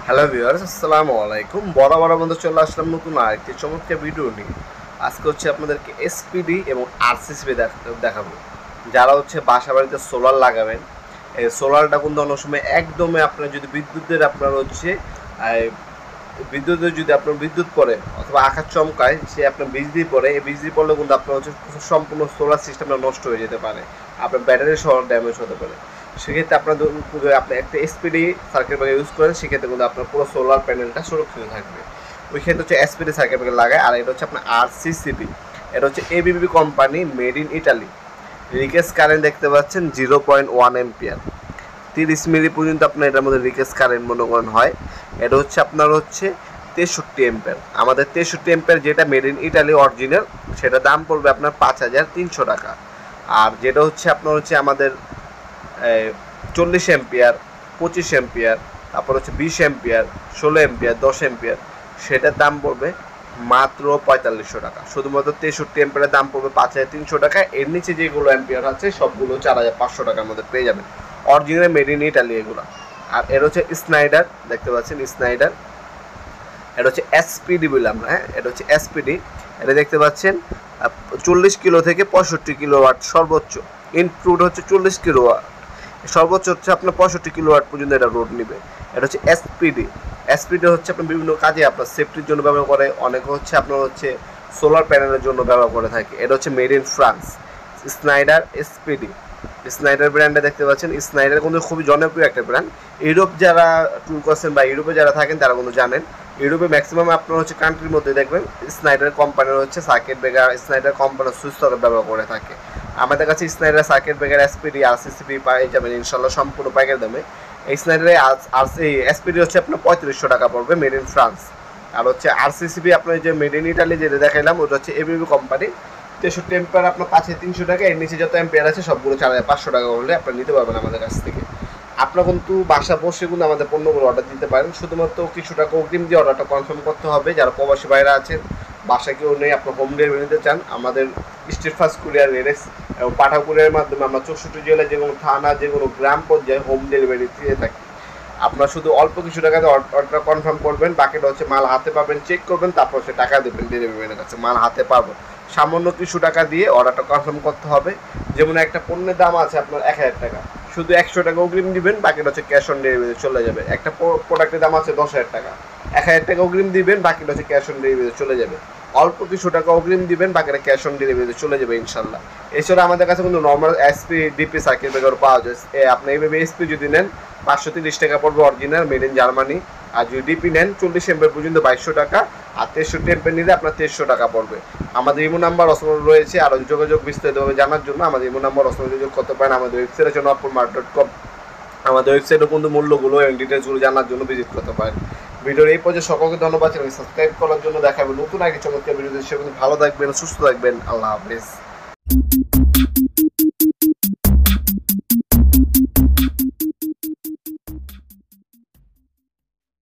Hello viewers, আসসালামু আলাইকুম। বড় বন্ধু চলে আসলাম নতুন আরেকটি চমৎকার ভিডিও নিয়ে। আজকে হচ্ছে আপনাদেরকে এসপিডি এবং আরসিসি দেখাবো। যারা হচ্ছে বাসা বাড়িতে সোলার লাগাবেন, এই সোলারটা কিন্তু অনেক সময় একদমই আপনার যদি আপনার হচ্ছে বিদ্যুতের যদি আপনার বিদ্যুৎ পড়ে অথবা আকাশ চমকায়, সে আপনার বিজলি পড়ে, এই বিজলি পড়লে কিন্তু আপনার হচ্ছে সম্পূর্ণ সোলার সিস্টেমটা নষ্ট হয়ে যেতে পারে, আপনার ব্যাটারি সহ ড্যামেজ হতে পারে। সেক্ষেত্রে আপনার আপনি একটা এসপিডি সার্কিট ব্রেকার ইউজ করেন, সেক্ষেত্রে কিন্তু আপনার পুরো সোলার প্যানেলটা সুরক্ষিত থাকবে। ওই ক্ষেত্রে হচ্ছে এসপিডি সার্কিট ব্রেকার লাগায়। আর এটা হচ্ছে আপনার আরসিসিবি, এটা হচ্ছে ABB company, made in Italy. রিকেস কারেন্ট দেখতে পাচ্ছেন 0.1 এম্পিয়ার, 30 মিলি পর্যন্ত আপনার এটার মধ্যে রিকেস কারেন্ট মনে করেন হয়। এটা হচ্ছে আপনার হচ্ছে 63 এম্পিয়ার। আমাদের 63 এম্পিয়ার যেটা মেড ইন ইটালি অরিজিনাল, সেটা দাম পড়বে আপনার 5300 টাকা। আর যেটা হচ্ছে আপনার হচ্ছে আমাদের 40 এম্পিয়ার, 25 এম্পিয়ার, তারপর হচ্ছে 20 এম্পিয়ার, 16 এম্পিয়ার, 10 এম্পিয়ার, সেটার দাম পড়বে মাত্র 4500 টাকা। শুধুমাত্র 63 এম্পিয়ারের দাম পড়বে 5300 টাকা। এর নিচে যেগুলো এম্পিয়ার আছে সবগুলো 4500 টাকার মধ্যে পেয়ে যাবেন, অরিজিনাল মেড ইন ইটালি এগুলো। আর এর হচ্ছে স্নাইডার, দেখতে পাচ্ছেন স্নাইডার। এটা হচ্ছে এসপিডি বললাম, হ্যাঁ, এটা হচ্ছে এসপিডি। এটা দেখতে পাচ্ছেন 40 কিলো থেকে 65 কিলোওয়াট সর্বোচ্চ, ইনক্লুড হচ্ছে 40 কিলোওয়াট, সর্বোচ্চ হচ্ছে আপনার 65 কিলোওয়াট পর্যন্ত এটা লোড নেবে। এটা হচ্ছে এসপিডি। এসপিডি হচ্ছে আপনার বিভিন্ন কাজে আপনার সেফটির জন্য ব্যবহার করে, অনেকে হচ্ছে আপনার হচ্ছে সোলার প্যানেলের জন্য ব্যবহার করে থাকে। এটা হচ্ছে made in France, Schneider SPD. Schneider ব্র্যান্ডে দেখতে পাচ্ছেন, স্নাইডার কিন্তু খুবই জনপ্রিয় একটা ব্র্যান্ড। ইউরোপ যারা ট্যুর করছেন বা ইউরোপে যারা থাকেন তারা কিন্তু জানেন, ইউরোপে ম্যাক্সিমাম আপনার হচ্ছে কান্ট্রির মধ্যে দেখবেন স্নাইডার কোম্পানির হচ্ছে সার্কিট ব্রেকার, স্নাইডার কোম্পানির সুইচ সকেট ব্যবহার করে থাকে। আমাদের কাছে Schneider circuit breaker, SPD, RCCB পাই যাবেন ইনশাল্লাহ সম্পূর্ণ পাইকারি দামে। এই স্নাইডারে এসপিডি হচ্ছে আপনার 3500 টাকা পড়বে, মেড ইন ফ্রান্স। আর হচ্ছে আরসিসিবি আপনার যে মেড ইন ইটালি যেটা দেখাইলাম, ওটা হচ্ছে এবিবি কোম্পানি। 63 এম্পিয়ার আপনার 5300 টাকা। এর নিচে যত এম্পিয়ার আছে সবগুলো 4500 টাকা হলে আপনারা নিতে পারবেন আমাদের কাছ থেকে। আপনারা কিন্তু বাসা বসে কিন্তু আমাদের পণ্যগুলো অর্ডার দিতে পারেন। শুধুমাত্র কিছু টাকা অগ্রিম দিয়ে অর্ডারটা কনফার্ম করতে হবে। যারা প্রবাসী বাইরে আছেন, বাসায় কেউ নেই, আপনার হোম ডেলিভারি নিতে চান, আমাদের স্টেট ফার্স্ট কুরিয়ার, রেডেক্স এবং পাঠাও কুরিয়ারের মাধ্যমে আমরা 64 জেলায় যে কোনো থানা, যে কোনো গ্রাম পর্যায়ে হোম ডেলিভারি দিয়ে থাকি। আপনার শুধু অল্প কিছু টাকাতে অর্ডারটা কনফার্ম করবেন, বাকিটা হচ্ছে মাল হাতে পাবেন, চেক করবেন, তারপর সে টাকা দেবেন ডেলিভারি ম্যানের কাছে, মাল হাতে পাবো। সামান্য কিছু টাকা দিয়ে অর্ডারটা কনফার্ম করতে হবে। যেমন একটা পণ্যের দাম আছে আপনার 1000 টাকা, শুধু 100 টাকা অগ্রিম দিবেন, বাকিটা হচ্ছে ক্যাশ অন ডেলিভারি চলে যাবে। একটা প্রোডাক্টের দাম আছে 10,000 টাকা, 1000 টাকা অগ্রিম দিবেন, বাকিটা হচ্ছে ক্যাশ অন ডেলিভারি চলে যাবে। অল্প কিছু টাকা অগ্রিম দিবেন, বাকিটা ক্যাশ অন ডেলিভারি চলে যাবে ইনশাল্লাহ। এছাড়া আমাদের কাছে কিন্তু normal SP, DP circuit breaker পাওয়া যায়। আপনি এইভাবে এসপি যদি নেন 530 টাকা পড়বে, অরিজিনাল মেড ইন জার্মানি। আর যদি ডিপি নেন 40 এম্পিয়ার পর্যন্ত 2200 টাকা, আর 63 এম্পিয়ার নিলে আপনার 2300 টাকা পড়বে। আমাদের ইমো নাম্বার অসময় রয়েছে, আর যোগাযোগ বিস্তারিতভাবে জানার জন্য আমাদের ইমো নাম্বার অসময় যোগাযোগ করতে পারেন। আমাদের ওয়েবসাইট আছে nordpoolmart.com। আমাদের ওয়েবসাইটে কিন্তু মূল্যগুলো এবং ডিটেলসগুলো জানার জন্য ভিজিট করতে পারেন। ভিডিওর এই পর্যায়ে সকলকে ধন্যবাদ এবং সাবস্ক্রাইব করার জন্য। দেখাবেন নতুন আগে চমৎকার ভিডিও। সে ভালো থাকবেন, সুস্থ থাকবেন। আল্লাহ হাফেজ।